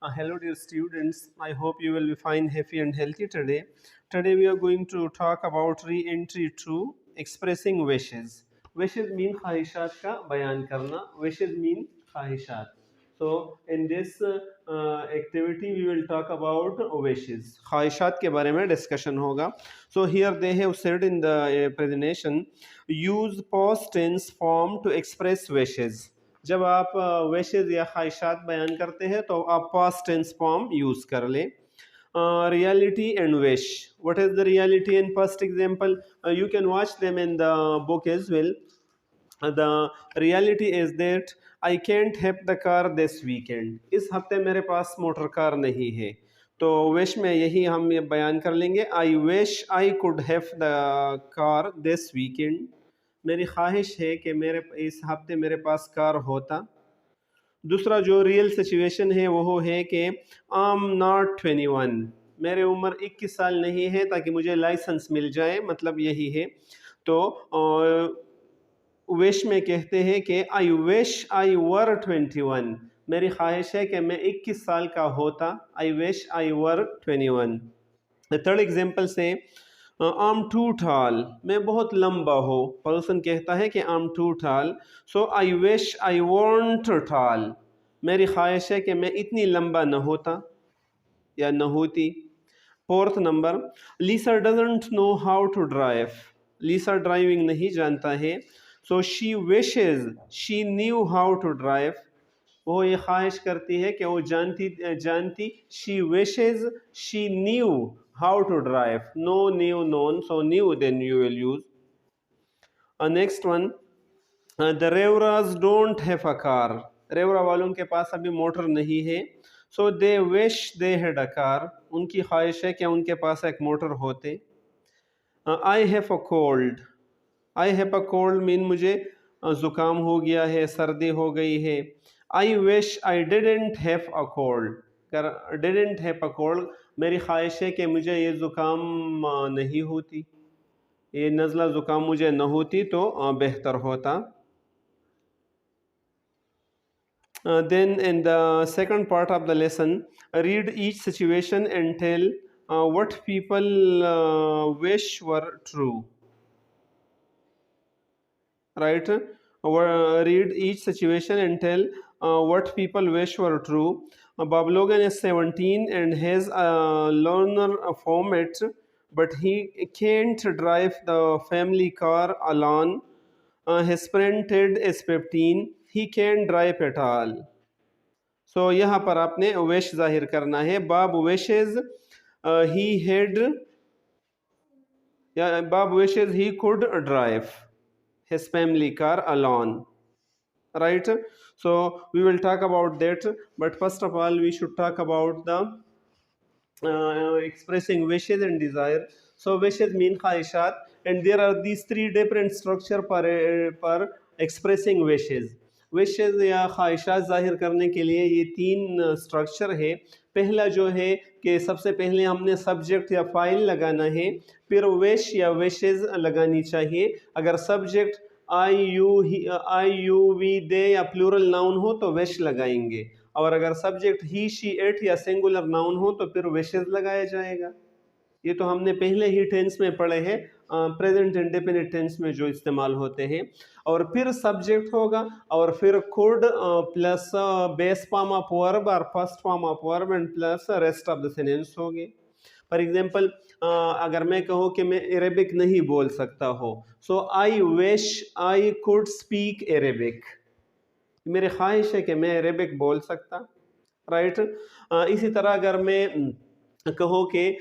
Hello, dear students. I hope you will be fine, happy, and healthy today. Today, we are going to talk about re-entry to expressing wishes. Wishes mean ख्वाहिशात का बयान करना. Wishes mean ख्वाहिशात. So, in this activity, we will talk about wishes. ख्वाहिशात के बारे में discussion होगा. So, here they have said in the presentation, use past tense form to express wishes. जब आप विशेज़ या ख्वाहिशात बयान करते हैं तो आप पास्ट टेंस फॉर्म यूज़ कर लें. Reality and wish. What is the reality and past example? You can watch them in the book as well. The reality is that I can't have the car this weekend. इस हफ्ते मेरे पास motor car नहीं है. तो wish में यही हम ये बयान कर लेंगे, I wish I could have the car this weekend. मेरी ख्वाहिश है कि मेरे इस हफ्ते मेरे पास कार होता. दूसरा जो रियल सिचुएशन है वो है कि आई एम नॉट 21. मेरे उम्र 21 साल नहीं है ताकि मुझे लाइसेंस मिल जाए, मतलब यही है. तो विश में कहते हैं कि आई विश आई वर 21. मेरी ख्वाहिश है कि मैं 21 साल का होता. आई wish I were 21. Third example से आम टू टाल. मैं बहुत लंबा हो. पर्सन कहता है कि आम टू टाल. सो आई विश आई वॉन्ट टाल. मेरी ख्वाहिश है कि मैं इतनी लंबा न होता या न होती. Fourth number, Lisa doesn't know how to drive. Lisa driving नहीं जानता है. So she wishes she knew how to drive. वो ये ख्वाहिश करती है कि वो जानती. She wishes she knew how to drive. No, new, known. So new then you will use. Next one, the Revras don't have a car. रेवरा वालों के पास अभी मोटर नहीं है. So they wish they had a car. उनकी ख्वाहिश है कि उनके पास एक मोटर होते. I have a cold. I have a cold mean मुझे ज़ुकाम हो गया है, सर्दी हो गई है. I wish I didn't have a cold. didn't have a cold, मेरी ख्वाहिश है कि मुझे ये ज़ुकाम नहीं होती, ये नज़ला ज़ुकाम मुझे न होती तो बेहतर होता. Then in the second part of the lesson, read each situation and tell what people wish were true. Right? Read each situation and tell what people wish were true. Bob Logan is 17 and has a learner format, but he can't drive the family car alone. His friend Ted is 15. He can't drive at all. So यहाँ पर आपने wish जाहिर करना है. Bob wishes Bob wishes he could drive his family car alone. Right? So we will talk about that, but first of all we should talk about the expressing wishes and desire. So wishes mean ख्वाहिशात, and there are these three different structure पर expressing wishes. Wishes या ख्वाहिशात ज़ाहिर करने के लिए ये तीन स्ट्रक्चर है. पहला जो है कि सबसे पहले हमने सब्जेक्ट या फाइल लगाना है, फिर विश या विशेज़ लगानी चाहिए. अगर सब्जेक्ट आई यू वी दे या प्लूरल नाउन हो तो विश लगाएंगे, और अगर सब्जेक्ट ही शी इट या सिंगुलर नाउन हो तो फिर विशेज़ लगाया जाएगा. ये तो हमने पहले ही टेंस में पढ़े हैं, प्रेजेंट इंडेफिनिट टेंस में जो इस्तेमाल होते हैं. और फिर सब्जेक्ट होगा, और फिर could plus base form of verb और first form of verb and plus rest of the sentence होंगे. फॉर एग्जांपल, अगर मैं कहूँ कि मैं अरेबिक नहीं बोल सकता हो, so I wish I could speak Arabic. मेरी ख्वाहिश है कि मैं अरेबिक बोल सकता. राइट? इसी तरह अगर मैं कहो कि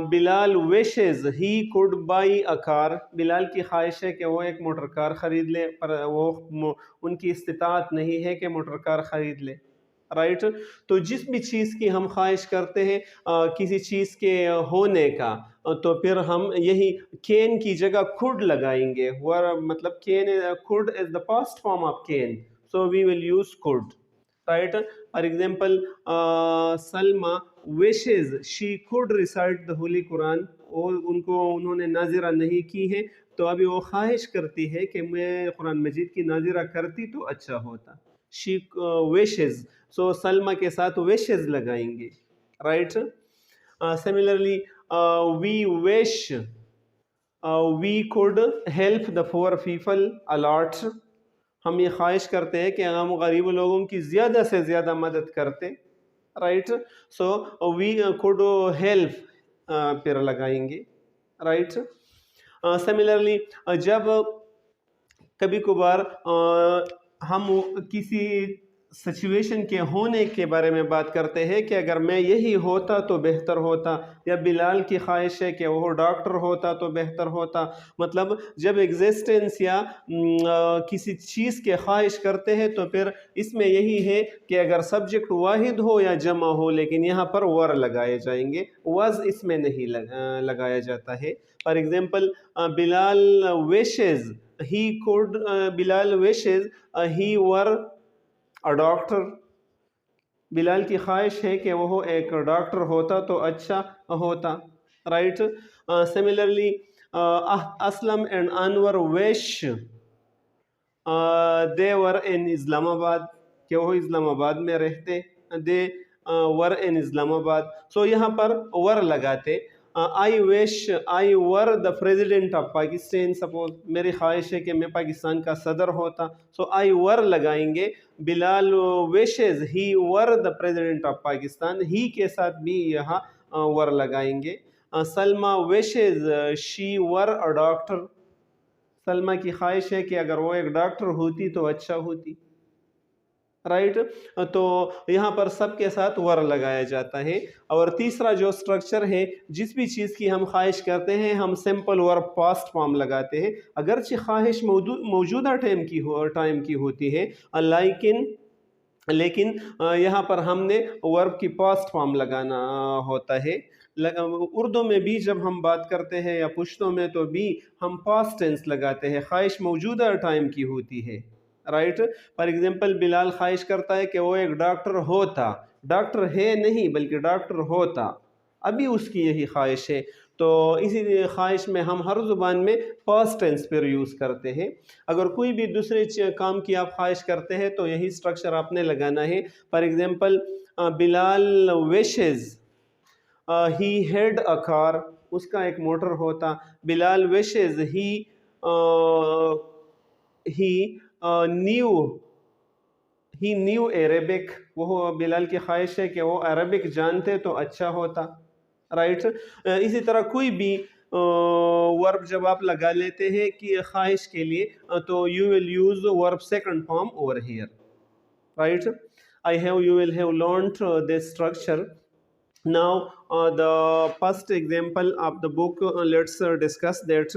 Bilal wishes he could by a car. Bilal की ख्वाहिश है कि वो एक मोटर कार ख़रीद ले, पर वो उनकी इस्तिताअत नहीं है कि मोटर कार ख़रीद ले. राइट? तो जिस भी चीज़ की हम ख्वाहिश करते हैं, किसी चीज़ के होने का, तो फिर हम यही कैन की जगह कुड लगाएंगे. मतलब can, could is the past form of can, so we will use could. Right? For example, Salma wishes she could recite the holy Quran. उन्होंने नाजिरा नहीं की है, तो अभी वो ख्वाहिश करती है कि मैं कुरान मजीद की नाजिरा करती तो अच्छा होता. शी विशेज सो सलमा के साथ विशेज लगाएंगे, right. Similarly we wish we could help the poor people a lot, हम ये ख्वाहिश करते हैं कि हम गरीब लोगों की ज़्यादा से ज़्यादा मदद करते, right. So we could help फिर लगाएंगे, राइट। सिमिलरली जब कभी कभार हम किसी सिचुएशन के होने के बारे में बात करते हैं कि अगर मैं यही होता तो बेहतर होता, या बिलाल की ख्वाहिश है कि वो डॉक्टर होता तो बेहतर होता। मतलब जब एग्जिस्टेंस या किसी चीज़ के ख्वाहिश करते हैं तो फिर इसमें यही है कि अगर सब्जेक्ट वाहिद हो या जमा हो, लेकिन यहाँ पर वर लगाए जाएंगे, वज़ इसमें नहीं लगाया जाता है। For example Bilal wishes he could, Bilal wishes he were a doctor, Bilal की ख्वाहिश है कि वह एक डॉक्टर होता तो अच्छा होता, right. Similarly Aslam and Anwar wish they were in Islamabad, कि वो इस्लामाबाद में रहते, दे वर इन इस्लामाबाद। सो यहाँ पर वर लगाते, आई wish I were the president of Pakistan, suppose मेरी ख्वाहिश है कि मैं पाकिस्तान का सदर होता, सो आई वर लगाएंगे। Bilal wishes he were the president of Pakistan, he के साथ भी यहाँ वर लगाएंगे। Salma wishes she were a doctor, Salma की ख्वाहिश है कि अगर वो एक डॉक्टर होती तो अच्छा होती, राइट। तो यहाँ पर सबके साथ वर लगाया जाता है। और तीसरा जो स्ट्रक्चर है, जिस भी चीज़ की हम ख्वाहिश करते हैं हम सिंपल वर्ब पास्ट फॉर्म लगाते हैं, अगरचे ख्वाहिश मौजूदा टाइम की होती है, लेकिन यहाँ पर हमने वर्ब की पास्ट फॉर्म लगाना होता है। उर्दू में भी जब हम बात करते हैं या पुश्तो में तो भी हम पास्ट टेंस लगाते हैं, ख्वाहिश मौजूदा टाइम की होती है, राइट। फॉर एग्जांपल बिलाल ख्वाहिश करता है कि वो एक डॉक्टर होता, डॉक्टर है नहीं बल्कि डॉक्टर होता, अभी उसकी यही ख्वाहिश है। तो इसी ख्वाहिश में हम हर ज़ुबान में पास्ट टेंस पर यूज़ करते हैं। अगर कोई भी दूसरे काम की आप ख्वाहिश करते हैं तो यही स्ट्रक्चर आपने लगाना है। For example Bilal wishes he had a car, उसका एक मोटर होता। बिलाल विशेज़ ही न्यू अरेबिक, वो बिलाल की ख्वाहिश है कि वो अरबिक जानते तो अच्छा होता, राइट। इसी तरह कोई भी वर्ब जब आप लगा लेते हैं कि ख्वाहिश के लिए, तो you will use verb second form over here, right. you will have learned this structure. Now the first example of the book, let's discuss that.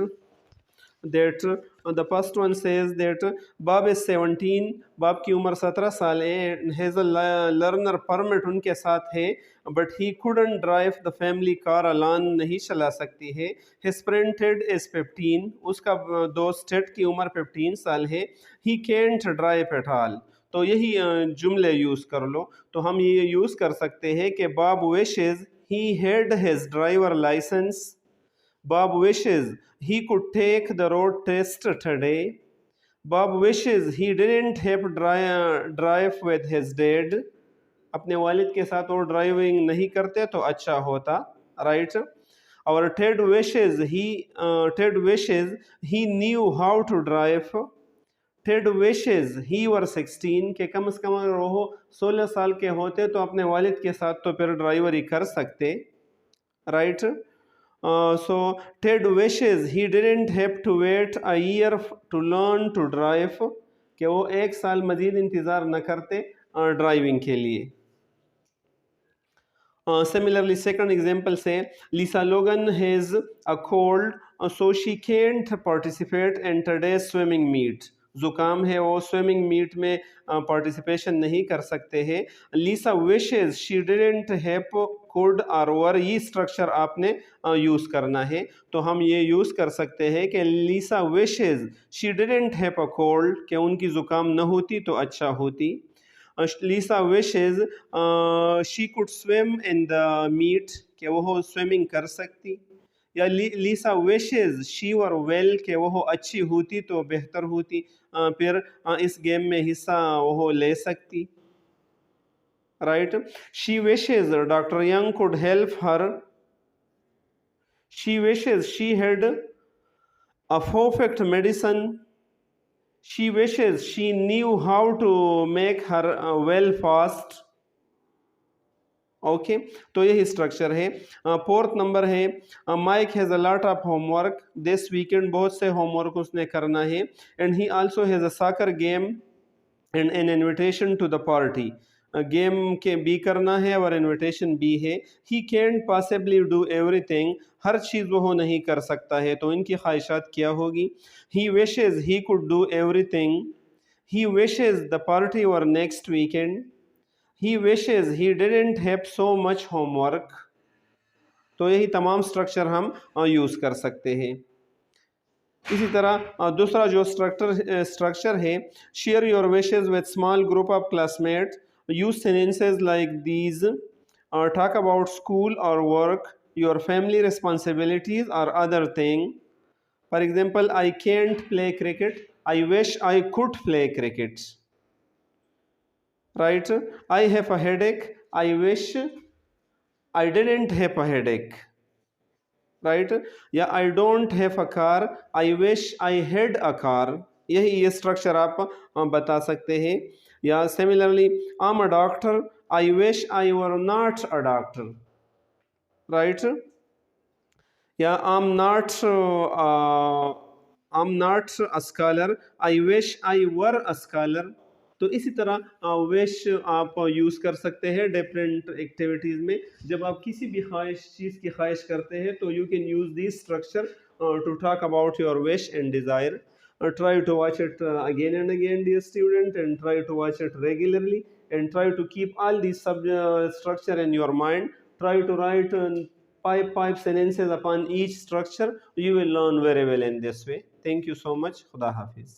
The first one says that Bob is 17, Bob की उम्र 17 साल है, has a learner permit उनके साथ है, but he couldn't drive the family car alone, नहीं चला सकती है। His friend Ted is 15, उसका दोस्त टेड की उम्र 15 साल है। He can't drive at all, तो यही जुमले यूज़ कर लो। तो हम ये यूज़ कर सकते हैं कि Bob wishes he had his driver license, Bob wishes he could take the road test today, Bob wishes he didn't have drive with his dad, अपने वालिद के साथ वो ड्राइविंग नहीं करते तो अच्छा होता, राइट। और Ted wishes he knew how to drive, Ted wishes he were 16, के कम से कम अगर वो 16 साल के होते तो अपने वालिद के साथ तो फिर ड्राइवरी कर सकते, right. So Ted wishes he didn't have to wait a year to learn to drive, कि वो एक साल मजीद इंतज़ार न करते ड्राइविंग के लिए। Similarly, second example say Lisa Logan has a cold, so she can't participate in today's swimming meet. जुकाम है, वो स्विमिंग मीट में पार्टिसिपेशन नहीं कर सकते हैं। Lisa wishes she didn't have could और वर, ये स्ट्रक्चर आपने यूज़ करना है। तो हम ये यूज़ कर सकते हैं कि Lisa wishes she didn't have a cold, कि उनकी ज़ुकाम न होती तो अच्छा होती। Lisa wishes she could swim in the meet, कि वो स्विमिंग कर सकती। या लीसा विशेज शी वर वेल, कि वो अच्छी होती तो बेहतर होती, फिर इस गेम में हिस्सा वो ले सकती। right? She wishes Dr. Young could help her. She wishes she had a perfect medicine. She wishes she knew how to make her well fast. Okay तो यही स्ट्रक्चर है। फोर्थ नंबर है Mike has a lot of homework this weekend, बहुत से homework उसने करना है। And he also has a soccer game and an invitation to the party, game के बी करना है और इनविटेशन बी है। He can't possibly do everything, हर चीज़ वो नहीं कर सकता है, तो इनकी ख्वाहिशात क्या होगी? He wishes he could do everything, he wishes the party were next weekend, he wishes he didn't have so much homework. तो यही तमाम स्ट्रक्चर हम यूज़ कर सकते हैं। इसी तरह दूसरा जो स्ट्रक्चर है, share your wishes with small group of classmate, use sentences like these, talk about school और वर्क, योर फैमिली रिस्पॉन्सिबिलिटीज और other thing. For example, I can't play cricket, I wish I could play cricket, right? I have a headache, I wish I didn't have a headache, right? या I don't have a car, I wish I had a car. यही ये structure आप बता सकते हैं। या similarly, I am a doctor, I wish I were not a doctor, right? या I am not a scholar, I wish I were a scholar. तो इसी तरह विश आप यूज़ कर सकते हैं डिफरेंट एक्टिविटीज़ में। जब आप किसी भी ख्वाहिश चीज़ की ख्वाहिश करते हैं तो you can use this structure to talk about your wish and desire. Try to watch it again and again, dear student, and try to watch it regularly, and try to keep all these structure in your mind. Try to write five sentences upon each structure. You will learn very well in this way. Thank you so much. Khuda Hafiz.